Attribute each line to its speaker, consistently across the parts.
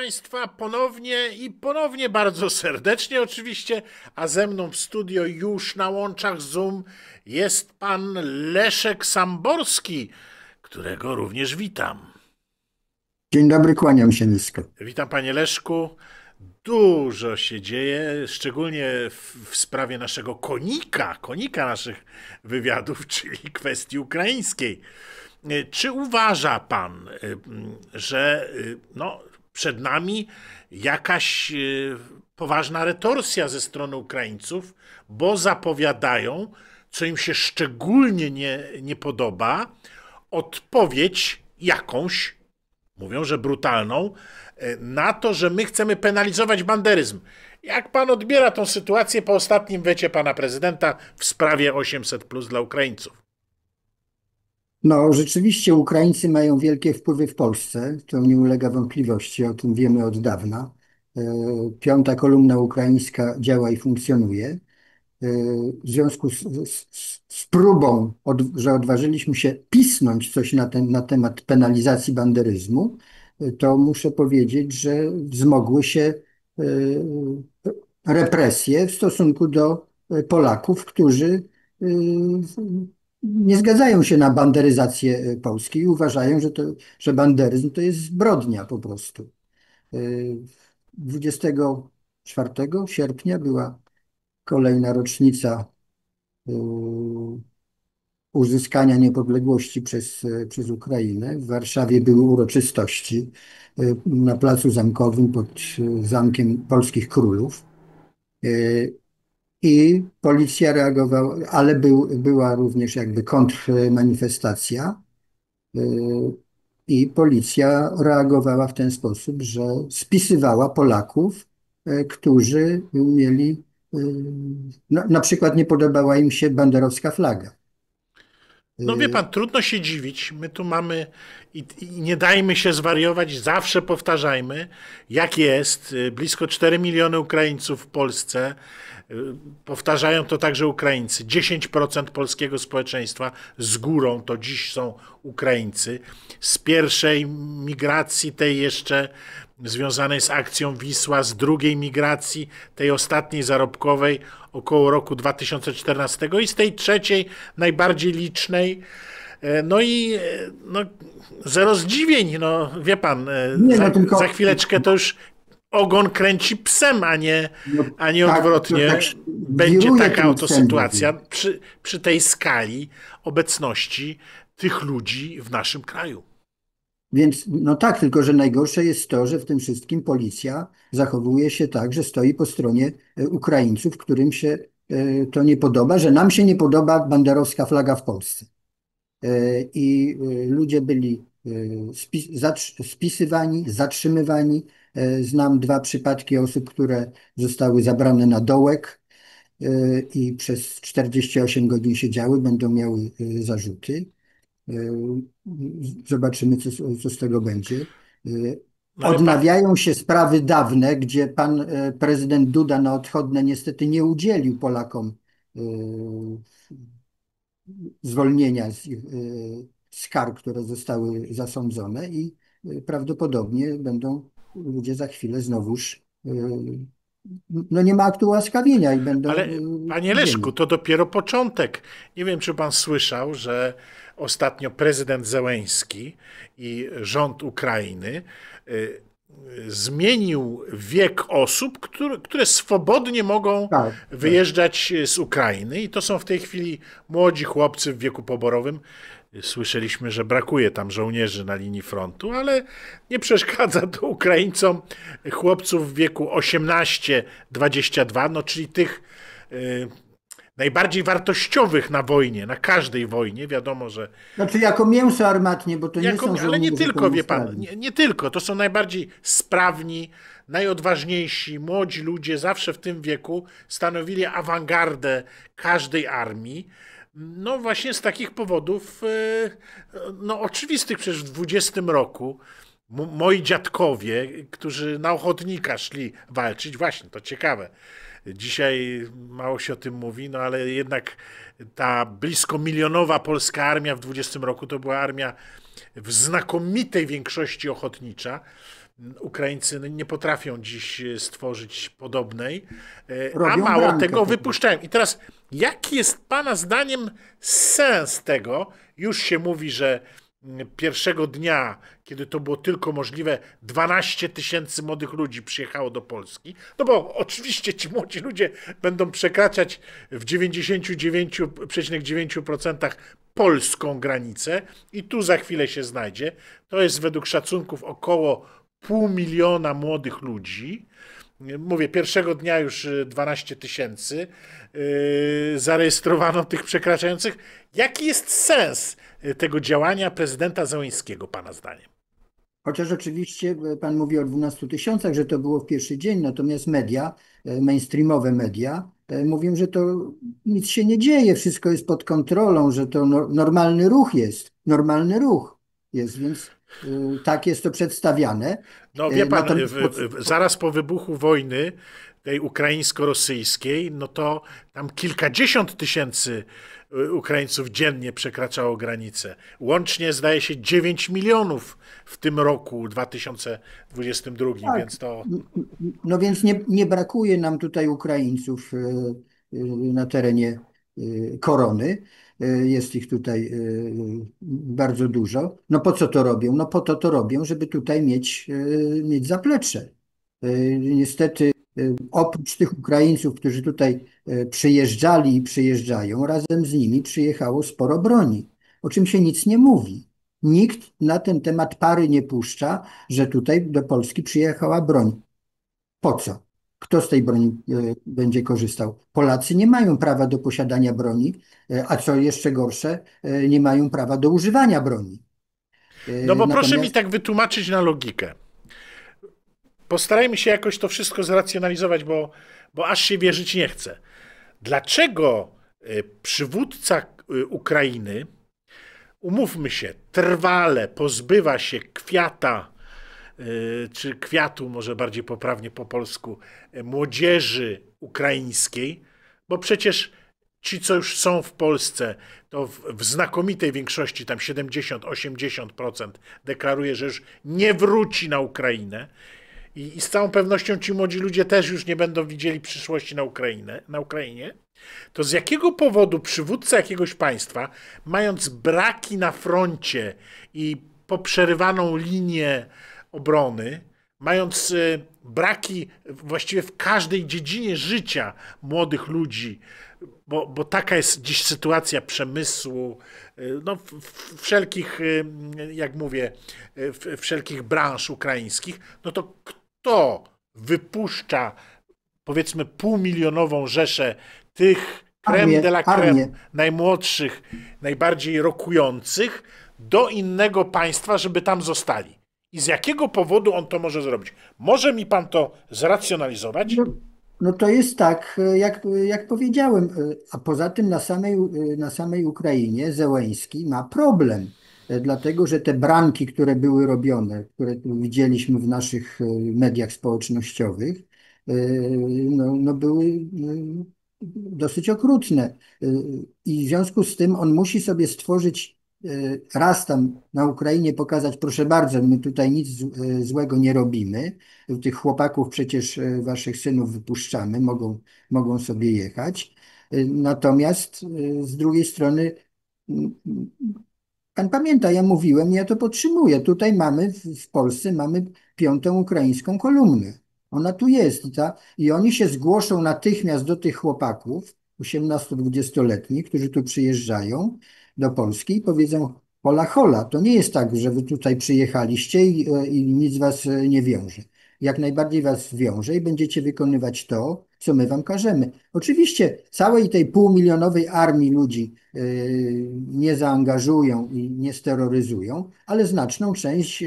Speaker 1: Państwa ponownie bardzo serdecznie oczywiście, a ze mną w studio już na łączach Zoom jest pan Leszek Samborski, którego również witam.
Speaker 2: Dzień dobry, kłaniam się nisko.
Speaker 1: Witam panie Leszku. Dużo się dzieje, szczególnie w sprawie naszego konika naszych wywiadów, czyli kwestii ukraińskiej. Czy uważa pan, że przed nami jakaś poważna retorsja ze strony Ukraińców, bo zapowiadają, co im się szczególnie nie podoba, odpowiedź jakąś, mówią, że brutalną, na to, że my chcemy penalizować banderyzm. Jak pan odbiera tą sytuację po ostatnim wecie pana prezydenta w sprawie 800+ dla Ukraińców?
Speaker 2: No, rzeczywiście Ukraińcy mają wielkie wpływy w Polsce, to nie ulega wątpliwości, o tym wiemy od dawna. Piąta kolumna ukraińska działa i funkcjonuje. W związku z próbą, że odważyliśmy się pisnąć coś na temat penalizacji banderyzmu, to muszę powiedzieć, że wzmogły się represje w stosunku do Polaków, którzy nie zgadzają się na banderyzację Polski i uważają, że banderyzm to jest zbrodnia po prostu. 24 sierpnia była kolejna rocznica uzyskania niepodległości przez Ukrainę. W Warszawie były uroczystości na Placu Zamkowym pod Zamkiem Polskich Królów. I policja reagowała, ale była również jakby kontrmanifestacja. I policja reagowała w ten sposób, że spisywała Polaków, którzy mieli, na przykład nie podobała im się banderowska flaga.
Speaker 1: No wie pan, trudno się dziwić. My tu mamy i nie dajmy się zwariować, zawsze powtarzajmy, jak jest. Blisko 4 miliony Ukraińców w Polsce. Powtarzają to także Ukraińcy. 10% polskiego społeczeństwa z górą to dziś są Ukraińcy. Z pierwszej migracji, tej jeszcze związanej z akcją Wisła, z drugiej migracji, tej ostatniej zarobkowej około roku 2014 i z tej trzeciej, najbardziej licznej. No i zero zdziwień, no wie pan,
Speaker 2: Nie,
Speaker 1: za,
Speaker 2: no tylko,
Speaker 1: za chwileczkę to już ogon kręci psem,
Speaker 2: no,
Speaker 1: a nie
Speaker 2: tak,
Speaker 1: odwrotnie.
Speaker 2: tak
Speaker 1: Będzie
Speaker 2: wiruje
Speaker 1: taka
Speaker 2: tym
Speaker 1: oto
Speaker 2: psem.
Speaker 1: sytuacja przy tej skali obecności tych ludzi w naszym kraju.
Speaker 2: Więc no tak, tylko że najgorsze jest to, że w tym wszystkim policja zachowuje się tak, że stoi po stronie Ukraińców, którym się to nie podoba, że nam się nie podoba banderowska flaga w Polsce. I ludzie byli spisywani, zatrzymywani. Znam dwa przypadki osób, które zostały zabrane na dołek i przez 48 godzin siedziały, będą miały zarzuty. Zobaczymy, co z tego będzie.
Speaker 1: No ale
Speaker 2: Odnawiają się sprawy dawne, gdzie pan prezydent Duda na odchodne niestety nie udzielił Polakom e, zwolnienia z ich z kar, które zostały zasądzone i prawdopodobnie będą ludzie za chwilę znowuż, no nie ma aktu łaskawienia i będą
Speaker 1: Ale panie Leszku,
Speaker 2: więzieni.
Speaker 1: to dopiero początek. Nie wiem, czy pan słyszał, że ostatnio prezydent Zełenski i rząd Ukrainy zmienił wiek osób, które swobodnie mogą
Speaker 2: Tak, tak.
Speaker 1: wyjeżdżać z Ukrainy. I to są w tej chwili młodzi chłopcy w wieku poborowym. Słyszeliśmy, że brakuje tam żołnierzy na linii frontu, ale nie przeszkadza to Ukraińcom chłopców w wieku 18-22, no czyli tych najbardziej wartościowych na wojnie, na każdej wojnie. Wiadomo, że
Speaker 2: Znaczy jako mięso armatnie, bo to nie są
Speaker 1: ale nie
Speaker 2: żołnierze
Speaker 1: tylko, wie pan,
Speaker 2: pełnosprawni.
Speaker 1: nie tylko. To są najbardziej sprawni, najodważniejsi, młodzi ludzie, zawsze w tym wieku stanowili awangardę każdej armii. No właśnie z takich powodów, no oczywistych, przecież w 20 roku moi dziadkowie, którzy na ochotnika szli walczyć, właśnie to ciekawe. Dzisiaj mało się o tym mówi, no ale jednak ta blisko milionowa polska armia w 20 roku to była armia w znakomitej większości ochotnicza. Ukraińcy nie potrafią dziś stworzyć podobnej, a
Speaker 2: Robią
Speaker 1: mało
Speaker 2: bramkę
Speaker 1: tego
Speaker 2: po prostu.
Speaker 1: wypuszczają. I teraz, jaki jest Pana zdaniem sens tego? Już się mówi, że pierwszego dnia, kiedy to było tylko możliwe, 12 tysięcy młodych ludzi przyjechało do Polski. No bo oczywiście ci młodzi ludzie będą przekraczać w 99,9% polską granicę i tu za chwilę się znajdzie. To jest według szacunków około 500 000 młodych ludzi. Mówię, pierwszego dnia już 12 tysięcy zarejestrowano tych przekraczających. Jaki jest sens tego działania prezydenta Zełenskiego, Pana zdaniem?
Speaker 2: Chociaż oczywiście pan mówi o 12 tysiącach, że to było w pierwszy dzień, natomiast media, mainstreamowe media, mówią, że to nic się nie dzieje, wszystko jest pod kontrolą, że to normalny ruch jest, więc tak jest to przedstawiane.
Speaker 1: No wie pan,
Speaker 2: Natomiast
Speaker 1: zaraz po wybuchu wojny tej ukraińsko-rosyjskiej, no to tam kilkadziesiąt tysięcy Ukraińców dziennie przekraczało granicę. Łącznie zdaje się 9 milionów w tym roku 2022,
Speaker 2: tak,
Speaker 1: więc to...
Speaker 2: no więc nie brakuje nam tutaj Ukraińców na terenie korony. Jest ich tutaj bardzo dużo. No po co to robią? No po to robią, żeby tutaj mieć zaplecze. Niestety, oprócz tych Ukraińców, którzy tutaj przyjeżdżali i przyjeżdżają, razem z nimi przyjechało sporo broni, o czym się nic nie mówi. Nikt na ten temat pary nie puszcza, że tutaj do Polski przyjechała broń. Po co? Kto z tej broni będzie korzystał? Polacy nie mają prawa do posiadania broni, a co jeszcze gorsze, nie mają prawa do używania broni.
Speaker 1: No bo proszę mi
Speaker 2: Natomiast
Speaker 1: tak wytłumaczyć na logikę. Postarajmy się jakoś to wszystko zracjonalizować, bo aż się wierzyć nie chce. Dlaczego przywódca Ukrainy, umówmy się, trwale pozbywa się kwiata, czy kwiatu, może bardziej poprawnie po polsku, młodzieży ukraińskiej, bo przecież ci, co już są w Polsce, to w znakomitej większości, tam 70-80% deklaruje, że już nie wróci na Ukrainę. I z całą pewnością ci młodzi ludzie też już nie będą widzieli przyszłości na Ukrainie, to z jakiego powodu przywódca jakiegoś państwa, mając braki na froncie i poprzerywaną linię obrony, mając braki właściwie w każdej dziedzinie życia młodych ludzi, bo taka jest dziś sytuacja przemysłu, no, wszelkich, jak mówię, wszelkich branż ukraińskich, no to kto wypuszcza, powiedzmy, półmilionową rzeszę tych creme de la creme,
Speaker 2: armię.
Speaker 1: najmłodszych, najbardziej rokujących, do innego państwa, żeby tam zostali? I z jakiego powodu on to może zrobić? Może mi pan to zracjonalizować?
Speaker 2: No, no to jest tak, jak powiedziałem, a poza tym na samej Ukrainie Zełenski ma problem, dlatego że te branki, które były robione, które tu widzieliśmy w naszych mediach społecznościowych, no były dosyć okrutne. I w związku z tym on musi sobie stworzyć raz tam na Ukrainie pokazać, proszę bardzo, my tutaj nic złego nie robimy. Tych chłopaków przecież waszych synów wypuszczamy, mogą sobie jechać. Natomiast z drugiej strony, mm, pan pamięta, ja mówiłem, ja to podtrzymuję. Tutaj w Polsce mamy piątą ukraińską kolumnę. Ona tu jest i oni się zgłoszą natychmiast do tych chłopaków, 18-20-letnich, którzy tu przyjeżdżają do Polski i powiedzą: hola, hola, to nie jest tak, że wy tutaj przyjechaliście i nic was nie wiąże. Jak najbardziej was wiąże i będziecie wykonywać to, co my wam każemy. Oczywiście całej tej półmilionowej armii ludzi nie zaangażują i nie steroryzują, ale znaczną część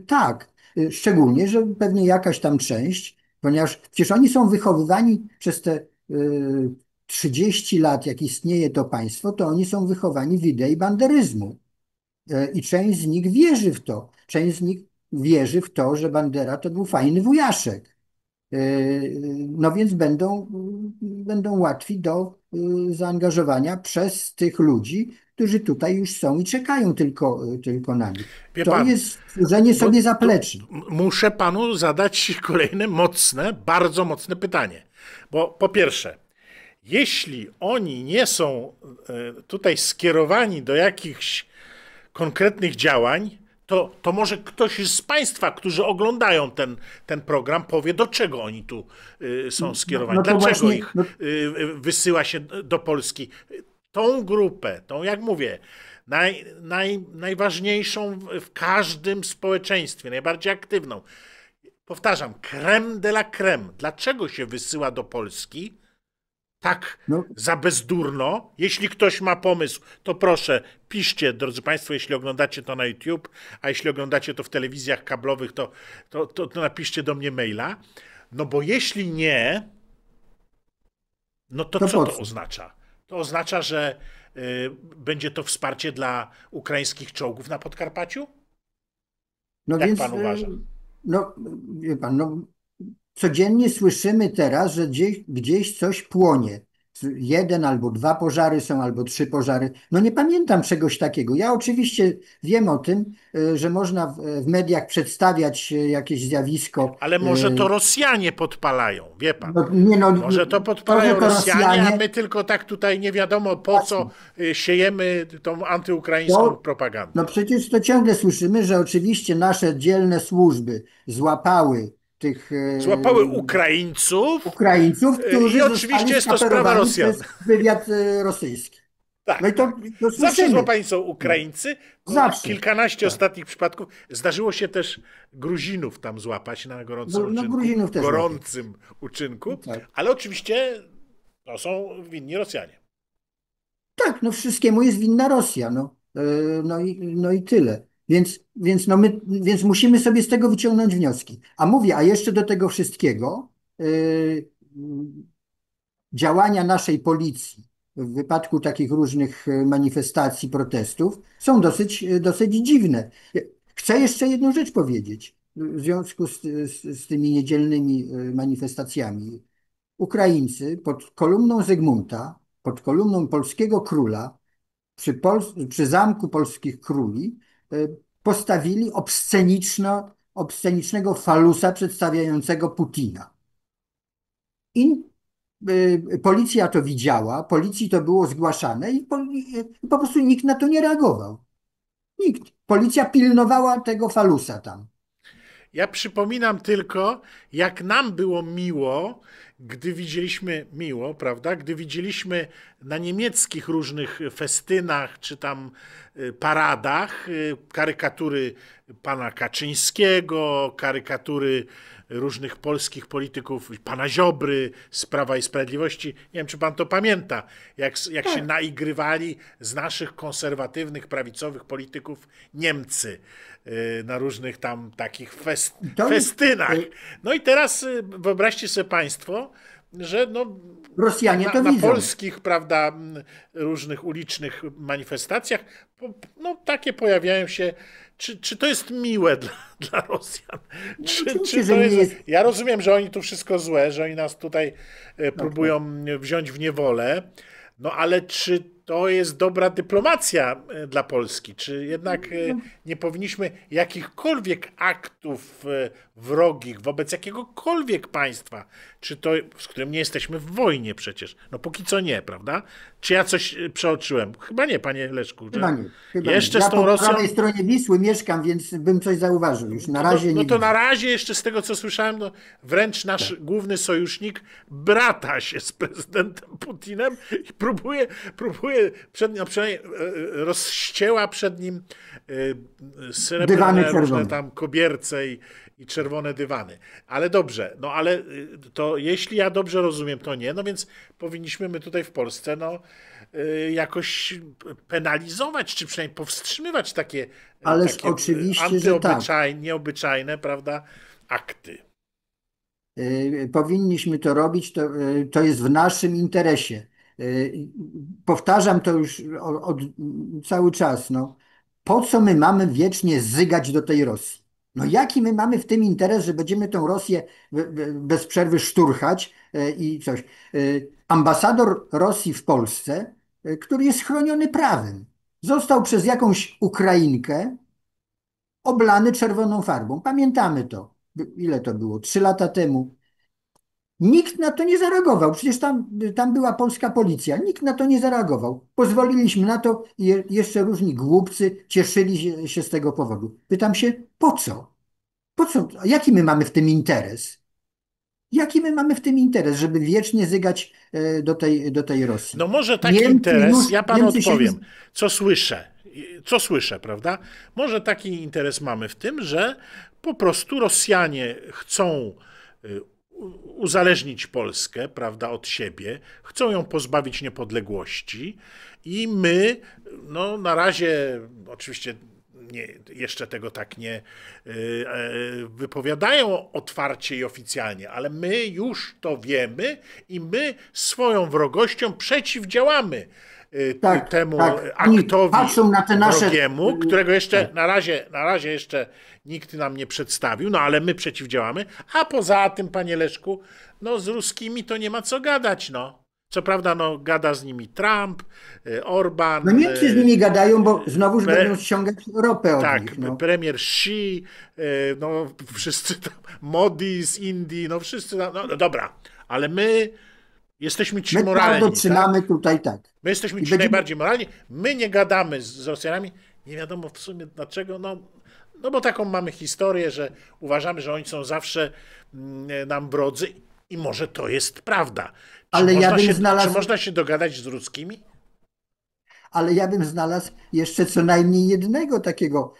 Speaker 2: tak. Szczególnie, że pewnie jakaś tam część, ponieważ przecież oni są wychowywani przez te 30 lat, jak istnieje to państwo, to oni są wychowani w idei banderyzmu. I część z nich wierzy w to. Część z nich wierzy w to, że Bandera to był fajny wujaszek. No więc będą łatwi do zaangażowania przez tych ludzi, którzy tutaj już są i czekają tylko na nich.
Speaker 1: Wie
Speaker 2: To
Speaker 1: pan,
Speaker 2: jest służenie
Speaker 1: bo
Speaker 2: sobie
Speaker 1: tu
Speaker 2: zapleczy.
Speaker 1: muszę panu zadać kolejne mocne, bardzo mocne pytanie. Bo po pierwsze, jeśli oni nie są tutaj skierowani do jakichś konkretnych działań, to może ktoś z Państwa, którzy oglądają ten program, powie, do czego oni tu są skierowani,
Speaker 2: No to
Speaker 1: dlaczego
Speaker 2: właśnie,
Speaker 1: ich wysyła się do Polski. Tą grupę, tą, jak mówię, najważniejszą w każdym społeczeństwie, najbardziej aktywną. Powtarzam, crème de la crème. Dlaczego się wysyła do Polski tak
Speaker 2: no,
Speaker 1: za bezdurno? Jeśli ktoś ma pomysł, to proszę, piszcie, drodzy Państwo, jeśli oglądacie to na YouTube, a jeśli oglądacie to w telewizjach kablowych, to napiszcie do mnie maila. No bo jeśli nie, no to
Speaker 2: to
Speaker 1: co
Speaker 2: po
Speaker 1: to
Speaker 2: co?
Speaker 1: oznacza? To oznacza, że będzie to wsparcie dla ukraińskich czołgów na Podkarpaciu?
Speaker 2: No
Speaker 1: Jak
Speaker 2: więc,
Speaker 1: pan uważa?
Speaker 2: no, wie pan, no, codziennie słyszymy teraz, że gdzieś coś płonie. Jeden albo dwa pożary są, albo trzy pożary. No nie pamiętam czegoś takiego. Ja oczywiście wiem o tym, że można w mediach przedstawiać jakieś zjawisko.
Speaker 1: Ale może to Rosjanie podpalają, wie pan.
Speaker 2: No, nie no,
Speaker 1: Może to
Speaker 2: to, że
Speaker 1: podpalają
Speaker 2: to
Speaker 1: Rosjanie, a
Speaker 2: Rosjanie,
Speaker 1: my tylko tak tutaj nie wiadomo po co
Speaker 2: właśnie,
Speaker 1: siejemy tą antyukraińską
Speaker 2: to, no
Speaker 1: propagandę.
Speaker 2: przecież to ciągle słyszymy, że oczywiście nasze dzielne służby złapały tych
Speaker 1: Złapały Ukraińców
Speaker 2: Ukraińców,
Speaker 1: i
Speaker 2: którzy zostali
Speaker 1: oczywiście jest to sprawa
Speaker 2: skaperowani
Speaker 1: Rosjan.
Speaker 2: przez wywiad rosyjski. No
Speaker 1: Tak,
Speaker 2: i
Speaker 1: tak.
Speaker 2: to
Speaker 1: Zawsze
Speaker 2: słyszymy.
Speaker 1: złapani są
Speaker 2: No,
Speaker 1: Ukraińcy. No,
Speaker 2: zawsze.
Speaker 1: kilkanaście
Speaker 2: Tak.
Speaker 1: ostatnich przypadków. Zdarzyło się też Gruzinów tam złapać na gorącym
Speaker 2: No
Speaker 1: uczynku.
Speaker 2: Gruzinów też łapią.
Speaker 1: Gorącym uczynku.
Speaker 2: Tak.
Speaker 1: Ale oczywiście to są winni Rosjanie.
Speaker 2: Tak, no wszystkiemu jest winna Rosja. No, no i tyle. Więc musimy sobie z tego wyciągnąć wnioski. A mówię, a jeszcze do tego wszystkiego działania naszej policji w wypadku takich różnych manifestacji, protestów są dosyć dziwne. Chcę jeszcze jedną rzecz powiedzieć w związku z tymi niedzielnymi manifestacjami. Ukraińcy pod kolumną Zygmunta, pod kolumną polskiego króla, przy Zamku Polskich Króli, postawili obscenicznego falusa przedstawiającego Putina. I policja to widziała, policji to było zgłaszane i po prostu nikt na to nie reagował. Nikt. Policja pilnowała tego falusa tam.
Speaker 1: Ja przypominam tylko, jak nam było miło, gdy widzieliśmy, miło, prawda, gdy widzieliśmy na niemieckich różnych festynach czy tam paradach karykatury pana Kaczyńskiego, karykatury różnych polskich polityków, pana Ziobry z Prawa i Sprawiedliwości. Nie wiem, czy pan to pamięta, jak się
Speaker 2: Tak,
Speaker 1: naigrywali z naszych konserwatywnych, prawicowych polityków Niemcy na różnych tam takich
Speaker 2: to
Speaker 1: festynach. No i teraz wyobraźcie sobie państwo, że no,
Speaker 2: Rosjanie to
Speaker 1: na
Speaker 2: widzą.
Speaker 1: polskich, prawda, różnych ulicznych manifestacjach, no takie pojawiają się. Czy to jest miłe dla Rosjan?
Speaker 2: No,
Speaker 1: Czy
Speaker 2: oczywiście,
Speaker 1: to
Speaker 2: że nie
Speaker 1: jest.
Speaker 2: jest.
Speaker 1: Ja rozumiem, że oni tu wszystko złe, że oni nas tutaj
Speaker 2: Tak, tak.
Speaker 1: próbują wziąć w niewolę, no ale czy to jest dobra dyplomacja dla Polski? Czy jednak nie powinniśmy jakichkolwiek aktów wrogich wobec jakiegokolwiek państwa, czy to, z którym nie jesteśmy w wojnie przecież, no póki co nie, prawda? Czy ja coś przeoczyłem? Chyba nie, panie Leszku, że
Speaker 2: Chyba nie, chyba nie.
Speaker 1: jeszcze
Speaker 2: Ja
Speaker 1: z tą
Speaker 2: po
Speaker 1: Rosją.
Speaker 2: prawej stronie Wisły mieszkam, więc bym coś zauważył. Już na razie
Speaker 1: No
Speaker 2: nie
Speaker 1: to na
Speaker 2: widzę.
Speaker 1: razie jeszcze z tego, co słyszałem, no wręcz nasz główny sojusznik brata się z prezydentem Putinem i próbuje przed nim, przynajmniej rozścięła przed nim
Speaker 2: Dywany
Speaker 1: srebrne różne
Speaker 2: czerwone.
Speaker 1: tam kobierce i czerwone dywany. Ale dobrze, no ale to jeśli ja dobrze rozumiem, to nie, no więc powinniśmy my tutaj w Polsce, no jakoś penalizować, czy przynajmniej powstrzymywać
Speaker 2: Ależ
Speaker 1: takie
Speaker 2: oczywiście, że tak.
Speaker 1: nieobyczajne, prawda, akty.
Speaker 2: Powinniśmy to robić, to jest w naszym interesie. Powtarzam to już cały czas. No. Po co my mamy wiecznie zygać do tej Rosji? No jaki my mamy w tym interes, że będziemy tą Rosję bez przerwy szturchać i coś. Ambasador Rosji w Polsce, który jest chroniony prawem. został przez jakąś Ukrainkę oblany czerwoną farbą. Pamiętamy to. Ile to było? 3 lata temu. Nikt na to nie zareagował. Przecież tam była polska policja. Nikt na to nie zareagował. Pozwoliliśmy na to i jeszcze różni głupcy cieszyli się z tego powodu. Pytam się, po co? Po co? Jaki my mamy w tym interes? Jaki my mamy w tym interes, żeby wiecznie zygać do tej Rosji?
Speaker 1: No może taki
Speaker 2: Niemcy
Speaker 1: interes,
Speaker 2: już,
Speaker 1: ja panu
Speaker 2: Niemcy się już.
Speaker 1: odpowiem, co słyszę, prawda? Może taki interes mamy w tym, że po prostu Rosjanie chcą uzależnić Polskę, prawda, od siebie, chcą ją pozbawić niepodległości i my, no na razie, oczywiście nie, jeszcze tego tak nie wypowiadają otwarcie i oficjalnie, ale my już to wiemy i my swoją wrogością przeciwdziałamy
Speaker 2: Tak,
Speaker 1: temu
Speaker 2: tak. Oni
Speaker 1: aktowi
Speaker 2: patrzą na te nasze.
Speaker 1: wrogiemu, którego jeszcze
Speaker 2: Tak.
Speaker 1: na razie jeszcze nikt nam nie przedstawił, no ale my przeciwdziałamy. A poza tym, panie Leszku, no z ruskimi to nie ma co gadać, no. Co prawda, no gada z nimi Trump,
Speaker 2: No
Speaker 1: Orban,
Speaker 2: Niemcy z nimi gadają, bo znowuż będą
Speaker 1: pre,
Speaker 2: ściągać ropę od
Speaker 1: tak,
Speaker 2: nich. No.
Speaker 1: premier Xi, no wszyscy tam, Modi z Indii, no wszyscy tam, no dobra, ale my jesteśmy ci
Speaker 2: My twardo
Speaker 1: moralni,
Speaker 2: trzymamy
Speaker 1: tak?
Speaker 2: tutaj tak.
Speaker 1: My jesteśmy
Speaker 2: I
Speaker 1: ci
Speaker 2: będziemy.
Speaker 1: najbardziej moralni, my nie gadamy z Rosjanami, nie wiadomo w sumie dlaczego, no bo taką mamy historię, że uważamy, że oni są zawsze nam wrodzy i może to jest prawda. Czy
Speaker 2: Ale ja
Speaker 1: można
Speaker 2: bym
Speaker 1: się, czy
Speaker 2: znalazł,
Speaker 1: można się dogadać z ruskimi?
Speaker 2: ale ja bym znalazł jeszcze co najmniej jednego takiego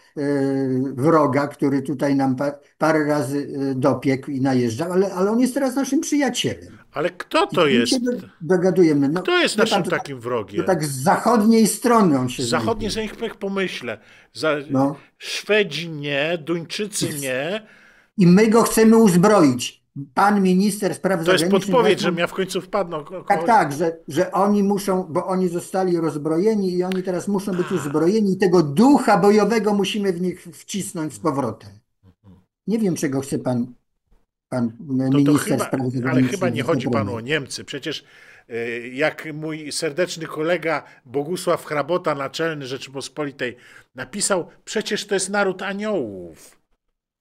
Speaker 2: wroga, który tutaj nam parę razy dopiekł i najeżdżał, ale on jest teraz naszym przyjacielem.
Speaker 1: Ale kto
Speaker 2: I
Speaker 1: to
Speaker 2: tym się
Speaker 1: jest?
Speaker 2: dogadujemy. No,
Speaker 1: Kto jest
Speaker 2: wie pan,
Speaker 1: naszym takim
Speaker 2: to
Speaker 1: wrogiem?
Speaker 2: tak z zachodniej strony on się
Speaker 1: Z zachodniej
Speaker 2: znajduje.
Speaker 1: sobie niech pomyślę.
Speaker 2: No.
Speaker 1: Szwedzi nie, Duńczycy nie.
Speaker 2: I my go chcemy uzbroić. Pan minister spraw
Speaker 1: To jest
Speaker 2: zagranicznych
Speaker 1: podpowiedź,
Speaker 2: Weissman.
Speaker 1: że ja w końcu wpadnę.
Speaker 2: Tak, tak, że oni muszą, bo oni zostali rozbrojeni i oni teraz muszą być uzbrojeni i tego ducha bojowego musimy w nich wcisnąć z powrotem. Nie wiem, czego chce pan
Speaker 1: To
Speaker 2: minister
Speaker 1: chyba,
Speaker 2: spraw
Speaker 1: ale chyba
Speaker 2: zagranicznych
Speaker 1: nie chodzi panu o
Speaker 2: obrony.
Speaker 1: Niemcy. Przecież jak mój serdeczny kolega Bogusław Hrabota, naczelny Rzeczypospolitej, napisał, przecież to jest naród aniołów.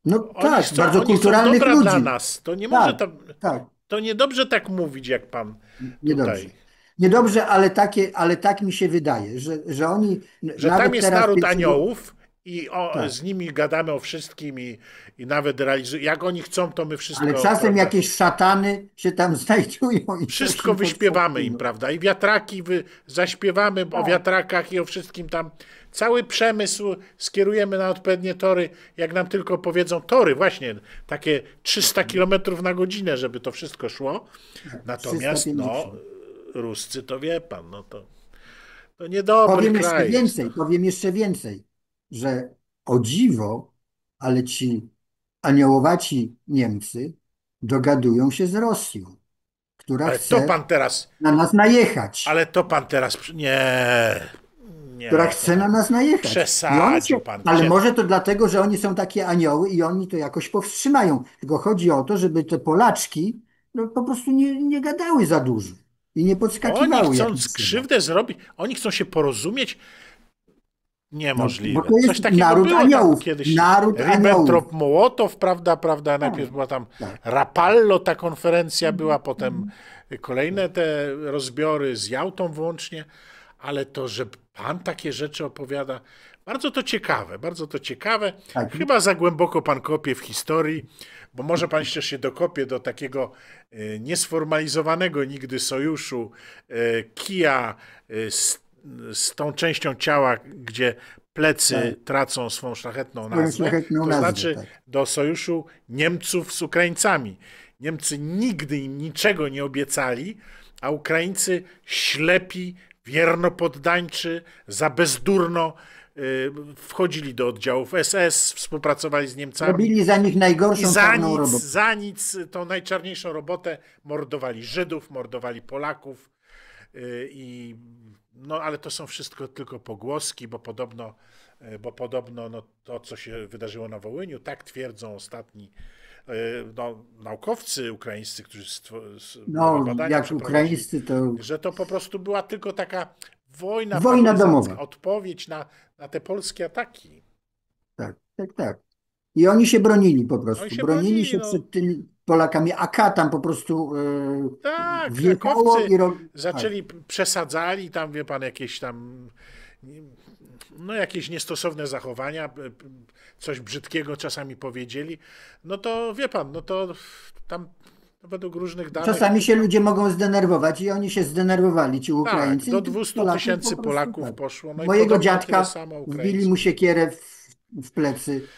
Speaker 2: No
Speaker 1: Oni
Speaker 2: tak,
Speaker 1: chcą,
Speaker 2: bardzo
Speaker 1: oni chcą
Speaker 2: kulturalnych
Speaker 1: dobra dla
Speaker 2: ludzi.
Speaker 1: nas. To nie może
Speaker 2: Tak,
Speaker 1: tam,
Speaker 2: tak,
Speaker 1: to niedobrze tak mówić, jak pan
Speaker 2: niedobrze.
Speaker 1: tutaj.
Speaker 2: Niedobrze, ale tak mi się wydaje, że oni
Speaker 1: Że tam
Speaker 2: nawet
Speaker 1: jest
Speaker 2: teraz
Speaker 1: naród
Speaker 2: pierwszego.
Speaker 1: aniołów i
Speaker 2: Tak.
Speaker 1: z nimi gadamy o wszystkim i nawet realizujemy. Jak oni chcą, to my
Speaker 2: Ale
Speaker 1: wszystko,
Speaker 2: czasem
Speaker 1: prawda?
Speaker 2: jakieś szatany się tam znajdują i coś
Speaker 1: Wszystko
Speaker 2: im
Speaker 1: wyśpiewamy im,
Speaker 2: podskakują.
Speaker 1: prawda? I wiatraki zaśpiewamy o
Speaker 2: Tak.
Speaker 1: wiatrakach i o wszystkim tam. Cały przemysł skierujemy na odpowiednie tory, jak nam tylko powiedzą tory, właśnie takie 300 kilometrów na godzinę, żeby to wszystko szło. Natomiast, no,
Speaker 2: 350.
Speaker 1: Ruscy to wie pan, no to niedobry kraj jest. No.
Speaker 2: Powiem jeszcze więcej, że o dziwo, ale ci aniołowaci Niemcy dogadują się z Rosją, która
Speaker 1: Ale to
Speaker 2: chce
Speaker 1: pan teraz,
Speaker 2: na nas najechać.
Speaker 1: ale to pan teraz,
Speaker 2: Która
Speaker 1: nie,
Speaker 2: chce na nas najechać. I oni
Speaker 1: przesadził pan.
Speaker 2: ale może to dlatego, że oni są takie anioły i oni to jakoś powstrzymają. Tylko chodzi o to, żeby te Polaczki no, po prostu nie gadały za dużo i nie
Speaker 1: Oni
Speaker 2: podskakiwały jak nie
Speaker 1: chcąc
Speaker 2: trzeba.
Speaker 1: krzywdę zrobić, oni chcą się porozumieć.
Speaker 2: No, bo
Speaker 1: Niemożliwe.
Speaker 2: to
Speaker 1: Coś
Speaker 2: jest
Speaker 1: takiego
Speaker 2: naród
Speaker 1: było tam
Speaker 2: aniołów.
Speaker 1: kiedyś.
Speaker 2: Naród aniołów.
Speaker 1: Ribbentrop-Mołotow, prawda,
Speaker 2: Tak,
Speaker 1: najpierw była tam
Speaker 2: tak.
Speaker 1: Rapallo, ta konferencja była, potem kolejne te rozbiory z Jałtą włącznie, ale to, że pan takie rzeczy opowiada, bardzo to ciekawe, bardzo to ciekawe.
Speaker 2: Tak.
Speaker 1: Chyba za głęboko pan kopie w historii, bo może pan jeszcze się dokopie do takiego niesformalizowanego nigdy sojuszu kija z tą częścią ciała, gdzie plecy
Speaker 2: Tak.
Speaker 1: tracą swą szlachetną
Speaker 2: Swoją
Speaker 1: nazwę,
Speaker 2: szlachetną
Speaker 1: to
Speaker 2: nazwę,
Speaker 1: znaczy
Speaker 2: tak.
Speaker 1: do sojuszu Niemców z Ukraińcami. Niemcy nigdy im niczego nie obiecali, a Ukraińcy ślepi, wiernopoddańczy, za bezdurno wchodzili do oddziałów SS, współpracowali z Niemcami
Speaker 2: Robili za nich
Speaker 1: i
Speaker 2: najgorszą czarną robotę.
Speaker 1: za nic tą najczarniejszą robotę mordowali Żydów, mordowali Polaków i no ale to są wszystko tylko pogłoski, bo podobno no, to, co się wydarzyło na Wołyniu, tak twierdzą ostatni no, naukowcy ukraińscy, którzy
Speaker 2: No,
Speaker 1: badania
Speaker 2: jak
Speaker 1: przeprowadzili,
Speaker 2: ukraińscy to
Speaker 1: że to po prostu była tylko taka Wojna
Speaker 2: Wojna
Speaker 1: partyzancka,
Speaker 2: domowa.
Speaker 1: odpowiedź na te polskie ataki.
Speaker 2: Tak, tak, tak. I oni się bronili po
Speaker 1: Oni
Speaker 2: prostu.
Speaker 1: się
Speaker 2: Bronili
Speaker 1: bronili,
Speaker 2: się
Speaker 1: no.
Speaker 2: przed tymi Polakami. AK tam po prostu
Speaker 1: Tak,
Speaker 2: wjechało
Speaker 1: krakowcy
Speaker 2: i tak.
Speaker 1: zaczęli, przesadzali tam, wie pan, jakieś tam, no jakieś niestosowne zachowania, coś brzydkiego czasami powiedzieli. No to wie pan, no to tam według różnych danych,
Speaker 2: Czasami się ludzie mogą zdenerwować i oni się zdenerwowali, ci
Speaker 1: tak,
Speaker 2: Ukraińcy,
Speaker 1: do
Speaker 2: i tych
Speaker 1: 200
Speaker 2: Polaków po
Speaker 1: tysięcy
Speaker 2: prostu
Speaker 1: Polaków
Speaker 2: tak.
Speaker 1: poszło, no i
Speaker 2: Mojego
Speaker 1: podobno tyle
Speaker 2: dziadka
Speaker 1: samo
Speaker 2: wbili mu
Speaker 1: Ukraińców.
Speaker 2: siekierę w plecy.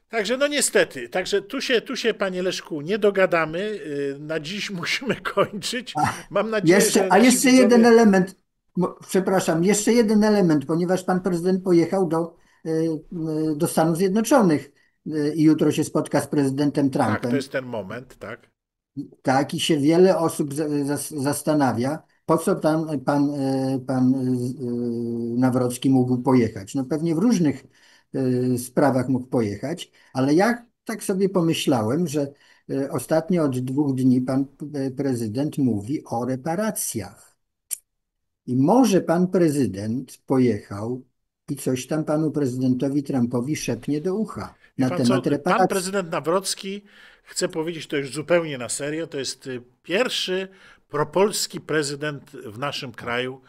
Speaker 1: Także no niestety, także tu się panie Leszku nie dogadamy. Na dziś musimy kończyć. Mam nadzieję, że
Speaker 2: A
Speaker 1: nasi
Speaker 2: jeszcze jeden
Speaker 1: widzowie.
Speaker 2: element, przepraszam, jeszcze jeden element, ponieważ pan prezydent pojechał do Stanów Zjednoczonych i jutro się spotka z prezydentem
Speaker 1: Tak, to
Speaker 2: Trumpem.
Speaker 1: jest ten moment, tak.
Speaker 2: Tak, i się wiele osób zastanawia, po co tam pan Nawrocki mógł pojechać. No pewnie w różnych sprawach mógł pojechać, ale ja tak sobie pomyślałem, że ostatnio od 2 dni pan prezydent mówi o reparacjach. I może pan prezydent pojechał i coś tam panu prezydentowi Trumpowi szepnie do ucha
Speaker 1: Wie
Speaker 2: na
Speaker 1: pan co,
Speaker 2: temat
Speaker 1: pan
Speaker 2: reparacji.
Speaker 1: prezydent Nawrocki, chcę powiedzieć to już zupełnie na serio, to jest pierwszy propolski prezydent w naszym kraju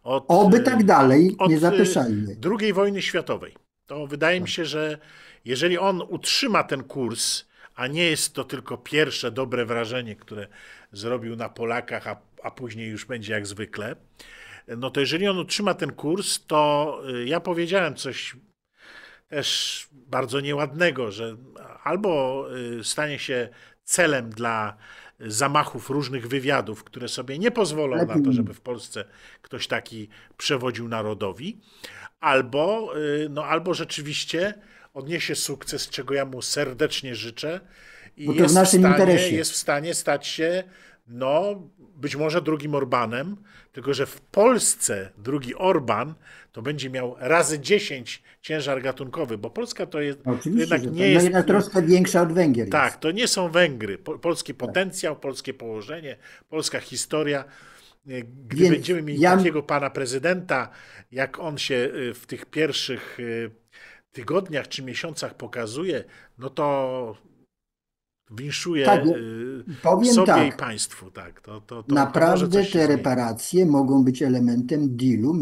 Speaker 1: od,
Speaker 2: Oby tak dalej, nie
Speaker 1: od
Speaker 2: zapeszajmy.
Speaker 1: II wojny światowej. To wydaje mi
Speaker 2: Tak.
Speaker 1: się, że jeżeli on utrzyma ten kurs, a nie jest to tylko pierwsze dobre wrażenie, które zrobił na Polakach, a później już będzie jak zwykle, no to jeżeli on utrzyma ten kurs, to ja powiedziałem coś też bardzo nieładnego, że albo stanie się celem dla zamachów różnych wywiadów, które sobie nie pozwolą na
Speaker 2: Lepiej
Speaker 1: to,
Speaker 2: nie.
Speaker 1: żeby w Polsce ktoś taki przewodził narodowi, albo, no, albo rzeczywiście odniesie sukces, czego ja mu serdecznie życzę i
Speaker 2: Bo to w naszym interesie.
Speaker 1: jest w stanie stać się, no, być może drugim Orbanem, tylko że w Polsce drugi Orban to będzie miał razy 10 ciężar gatunkowy, bo Polska to
Speaker 2: Oczywiście,
Speaker 1: jednak
Speaker 2: że
Speaker 1: nie
Speaker 2: tak. No
Speaker 1: jest.
Speaker 2: jednak troszkę większa od Węgier
Speaker 1: Tak,
Speaker 2: jest.
Speaker 1: to nie są Węgry. Polski
Speaker 2: Tak.
Speaker 1: potencjał, polskie położenie, polska historia. Gdy
Speaker 2: Więc
Speaker 1: będziemy mieli
Speaker 2: ja,
Speaker 1: takiego pana prezydenta, jak on się w tych pierwszych tygodniach czy miesiącach pokazuje, no to
Speaker 2: tak,
Speaker 1: winszuję
Speaker 2: powiem
Speaker 1: sobie i
Speaker 2: tak.
Speaker 1: państwu, tak. To może
Speaker 2: Naprawdę
Speaker 1: coś się
Speaker 2: te
Speaker 1: zmieni.
Speaker 2: reparacje mogą być elementem dealu,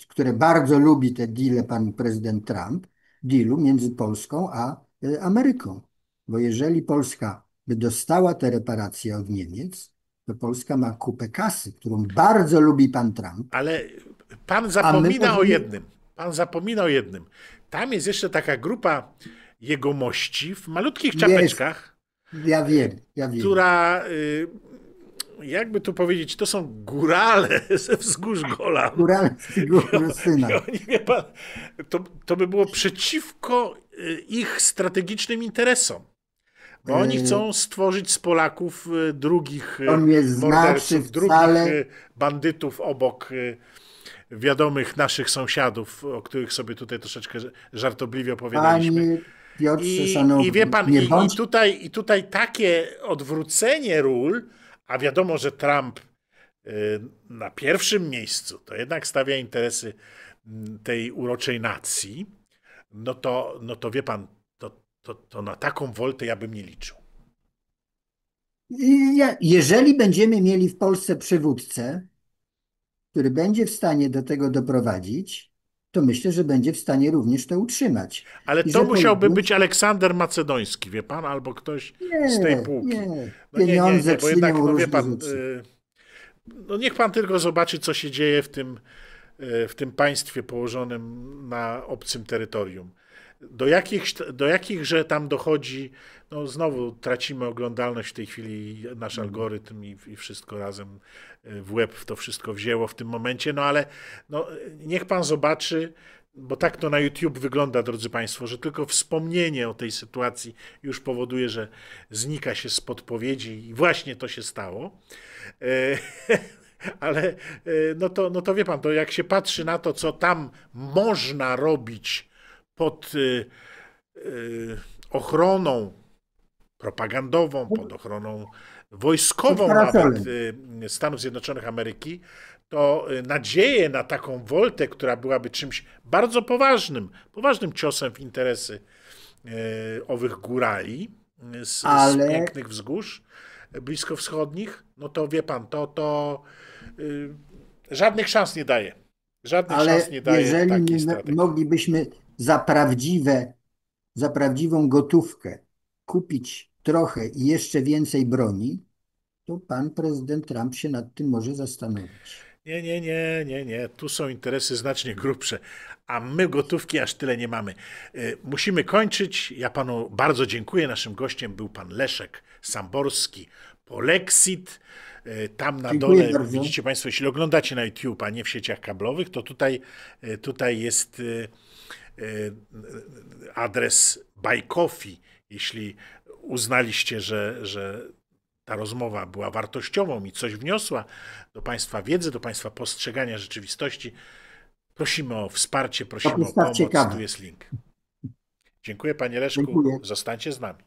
Speaker 2: które bardzo lubi te deale pan prezydent Trump, dealu między Polską a Ameryką. Bo jeżeli Polska by dostała te reparacje od Niemiec, to Polska ma kupę kasy, którą bardzo lubi pan Trump,
Speaker 1: Ale pan
Speaker 2: a my
Speaker 1: zapomina o
Speaker 2: możemy.
Speaker 1: jednym. Pan zapomina o jednym. Tam jest jeszcze taka grupa jegomości w malutkich
Speaker 2: Jest,
Speaker 1: czapeczkach,
Speaker 2: ja wiem.
Speaker 1: która, jakby tu powiedzieć, to są górale ze wzgórz Golan.
Speaker 2: Góralskiego
Speaker 1: I
Speaker 2: syna.
Speaker 1: oni, wie pan, to by było przeciwko ich strategicznym interesom. Bo oni
Speaker 2: E,
Speaker 1: chcą stworzyć z Polaków drugich
Speaker 2: On mnie zna, czy
Speaker 1: morderców, drugich
Speaker 2: wcale,
Speaker 1: bandytów obok wiadomych naszych sąsiadów, o których sobie tutaj troszeczkę żartobliwie opowiadaliśmy.
Speaker 2: panie Piotrze,
Speaker 1: I wie
Speaker 2: szanowny,
Speaker 1: pan,
Speaker 2: nie bądź.
Speaker 1: i tutaj takie odwrócenie ról, a wiadomo, że Trump na pierwszym miejscu to jednak stawia interesy tej uroczej nacji, no to wie pan, to na taką woltę ja bym nie liczył.
Speaker 2: Jeżeli będziemy mieli w Polsce przywódcę, który będzie w stanie do tego doprowadzić, to myślę, że będzie w stanie również to utrzymać.
Speaker 1: Ale
Speaker 2: I
Speaker 1: to
Speaker 2: że
Speaker 1: musiałby
Speaker 2: pojedynczo.
Speaker 1: być Aleksander Macedoński, wie pan, albo ktoś z tej
Speaker 2: Nie,
Speaker 1: półki.
Speaker 2: nie.
Speaker 1: No nie,
Speaker 2: Pieniądze
Speaker 1: bo jednak,
Speaker 2: czynią
Speaker 1: no wie
Speaker 2: różne
Speaker 1: pan,
Speaker 2: rzeczy.
Speaker 1: no niech pan tylko zobaczy, co się dzieje w tym państwie położonym na obcym terytorium. Do jakichże tam dochodzi, no znowu tracimy oglądalność w tej chwili, nasz algorytm i wszystko razem w łeb w to wszystko wzięło w tym momencie, no ale no, niech pan zobaczy, bo tak to na YouTube wygląda, drodzy państwo, że tylko wspomnienie o tej sytuacji już powoduje, że znika się z podpowiedzi i właśnie to się stało. E, Ale no to wie pan, to jak się patrzy na to, co tam można robić pod ochroną propagandową, pod ochroną
Speaker 2: Pod
Speaker 1: wojskową nawet
Speaker 2: parasolem.
Speaker 1: Stanów Zjednoczonych Ameryki, to nadzieję na taką woltę, która byłaby czymś bardzo poważnym ciosem w interesy owych górali z
Speaker 2: Ale,
Speaker 1: pięknych wzgórz bliskowschodnich, no to wie pan, to żadnych szans nie daje. Żadnych szans
Speaker 2: ale
Speaker 1: nie daje
Speaker 2: jeżeli
Speaker 1: takiej
Speaker 2: my
Speaker 1: strategii.
Speaker 2: moglibyśmy za prawdziwą gotówkę kupić trochę i jeszcze więcej broni, to pan prezydent Trump się nad tym może zastanowić.
Speaker 1: Nie. Tu są interesy znacznie grubsze, a my gotówki aż tyle nie mamy. Musimy kończyć. Ja panu bardzo dziękuję. Naszym gościem był pan Leszek Samborski, Polexit. Tam na
Speaker 2: Dziękuję
Speaker 1: dole
Speaker 2: bardzo.
Speaker 1: widzicie państwo, jeśli oglądacie na YouTube, a nie w sieciach kablowych, to tutaj jest adres Buy Coffee. Jeśli uznaliście, że ta rozmowa była wartościową i coś wniosła do Państwa wiedzy, do Państwa postrzegania rzeczywistości, prosimy o wsparcie,
Speaker 2: To
Speaker 1: prosimy o
Speaker 2: postawcie
Speaker 1: pomoc. Tu
Speaker 2: kawę.
Speaker 1: jest link. Dziękuję Panie Leszku.
Speaker 2: Dziękuję.
Speaker 1: Zostańcie z nami.